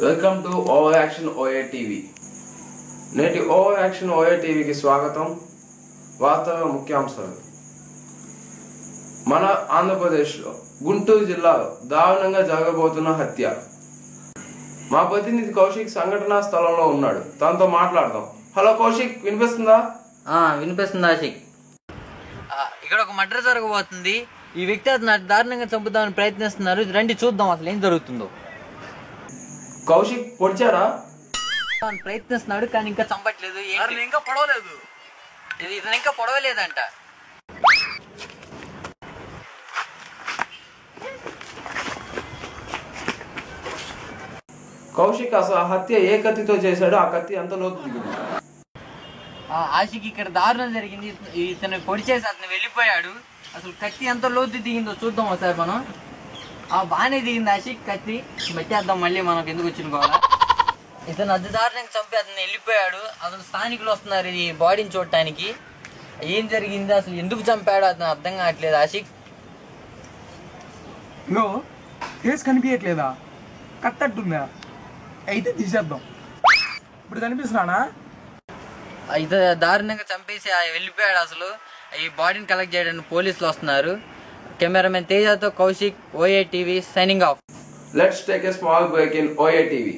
Welcome to over action OA TV. నేటి over action OA టీవీకి స్వాగతం. వార్తల ముఖ్యాంశాలు. మన ఆంధ్రప్రదేశ్లో గుంటూరు జిల్లాలో దారుణంగా జరగబోతున్న హత్య. మా ప్రతినిధి కౌశిక్ సంఘటనా స్థలంలో ఉన్నాడు, తనతో మాట్లాడదాం. హలో కౌశిక్, వినిపిస్తుందా? వినిపిస్తుంది ఆశిక్. ఇక్కడ ఒక మర్డర్ జరగబోతుంది. ఈ వ్యక్తి అతను దారుణంగా చంపుదామని ప్రయత్నిస్తున్నారు. రండి చూద్దాం అసలు ఏం జరుగుతుందో. కౌశిక్ పొడిచారా? ప్రయత్నిస్తున్నాడు కానీ ఇంకా చంపట్లేదు. ఇంకా పొడవలేదు, ఇతను ఇంకా పొడవలేదంట. కౌశిక్, అసలు ఆ హత్య ఏ కత్తితో చేశాడు? ఆ కత్తి ఎంత లోతు దిగింది? ఆశిక్, ఇక్కడ దారుణం జరిగింది. ఇతను పొడిచేసి అతను వెళ్ళిపోయాడు. అసలు కత్తి ఎంత లోతు దిగిందో చూద్దాం ఒకసారి మనం. బాగానే దిగింది ఆశిక్ కత్తి. పెట్టేద్దాం మళ్ళీ, మనకు ఎందుకు వచ్చిన గోళ. ఇతను అతి దారుణంగా చంపి అతను వెళ్ళిపోయాడు. అతను స్థానికులు వస్తున్నారు ఈ బాడీని చూడటానికి. ఏం జరిగింది, అసలు ఎందుకు చంపాడు అతను అర్థం కావట్లేదు ఆశిక్. ఇగో ఫేస్ కనిపించట్లేదా? కట్టట్టుందా? అయితే తీసేద్దాం. ఇప్పుడు కనిపిస్తున్నానా? ఇతను దారుణంగా చంపేసి వెళ్ళిపోయాడు. అసలు ఈ బాడీని కలెక్ట్ చేయడానికి పోలీసులు వస్తున్నారు. కెమెరామెన్ తేజతో Kaushik, OA TV signing off. Let's take a small break in OA TV.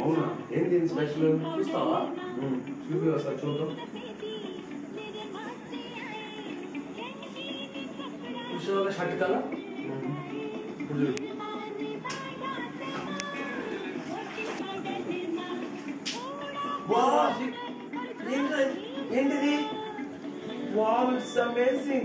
అవునా, ఏంటి స్పెషల్ చూస్తావా? చూపి ఒకసారి చూద్దాం. షర్ట్ కదా ఏంటిది? Wow, it's amazing.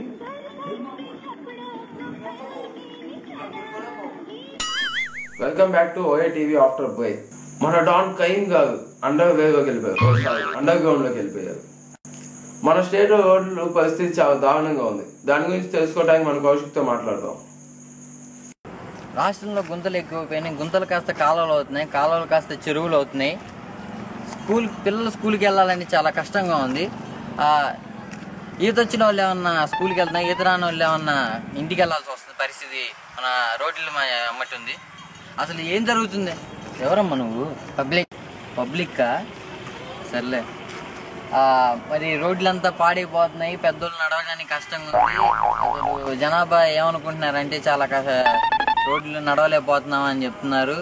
Welcome back to OA TV after break. మన డాన్ కయీం గారు అండర్ గ్రౌండ్ లోకి వెళ్ళిపోయారు. మన స్టేట్ రోడ్ల పరిస్థితి చాలా దారుణంగా ఉంది. దాని గురించి తెలుసుకోవడానికి మన కౌశిక్తో మాట్లాడదాం. రాష్ట్రంలో గుంతలు ఎక్కువైపోయినాయి. గుంతలు కాస్త కాలువలు అవుతున్నాయి, కాలువలు కాస్త చెరువులు అవుతున్నాయి. పిల్లలు స్కూల్కి వెళ్ళాలని చాలా కష్టంగా ఉంది. ఈత వచ్చిన వాళ్ళు ఏమన్నా స్కూల్కి వెళ్తున్నా, ఈత రాని వాళ్ళు ఏమన్నా ఇంటికి వెళ్ళాల్సి వస్తుంది. పరిస్థితి మన రోడ్లు అమ్మటి ఉంది. అసలు ఏం జరుగుతుంది? ఎవరమ్మా నువ్వు? పబ్లిక్కా? సర్లే. మరి రోడ్లంతా పాడైపోతున్నాయి, పెద్దోళ్ళు నడవడానికి కష్టంగా ఉంది. అసలు జనాభా ఏమనుకుంటున్నారంటే చాలా రోడ్లు నడవలేకపోతున్నాం అని చెప్తున్నారు.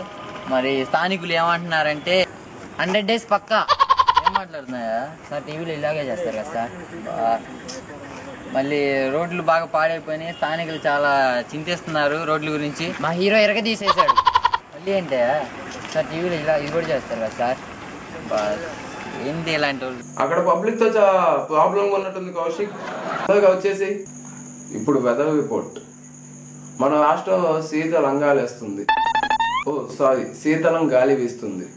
మరి స్థానికులు ఏమంటున్నారంటే 100 days పక్కా. ఏం మాట్లాడుతున్నాయా సార్? టీవీలో ఇలాగే చేస్తారు కదా సార్. మళ్ళీ రోడ్లు బాగా పాడైపోయినాయి. స్థానికులు చాలా చింతిస్తున్నారు రోడ్ల గురించి. మా హీరో ఎరగ తీసేశాడు. మళ్ళీ ఏంటే సార్ టీవీలో ఇలా ఇది కూడా చేస్తారు కదా సార్. ఏంటి ఇలాంటి వాళ్ళు? అక్కడ పబ్లిక్ తో చాలా ప్రాబ్లం ఉన్నట్టుంది కౌశిక్. వచ్చేసి ఇప్పుడు వెదర్ రిపోర్ట్. మన రాష్ట్రం శీతలం గాలి వీస్తుంది.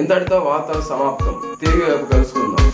ఇంతటితో వార్తలు సమాప్తం. తిరిగి రేపు కలుసుకుందాం.